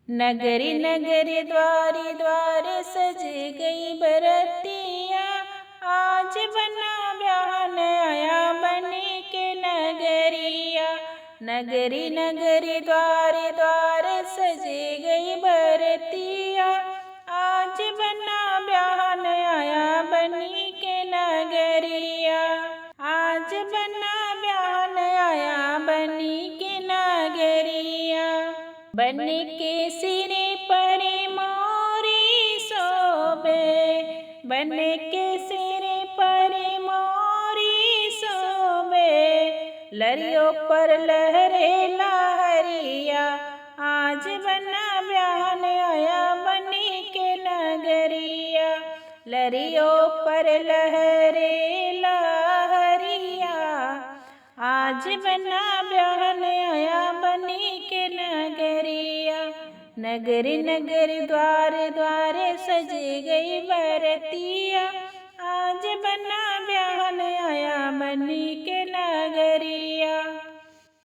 नगरी नगरी द्वारी द्वारे सज गई बरतिया, आज बना ब्याहन आया बनी के नगरिया। नगरी नगरी द्वारे द्वारे सज गई बरतिया, आज बना ब्याहन आया बनी के नगरिया। आज बना ब्याहन आया बनी के नगरिया। बन के सिरे पर मोरी सोबे, बन के सिरे पर मोरी सोबे, लरियों पर लहरे लहरिया, आज बना ब्याहन आया बनी के नगरिया। लरियों पर लहरे लहरिया, आज बना ब्याहन आया बनी के नगरिया। नगरी नगरी द्वारे द्वारे सज गई बरतिया, आज बना ब्याहन आया बनी के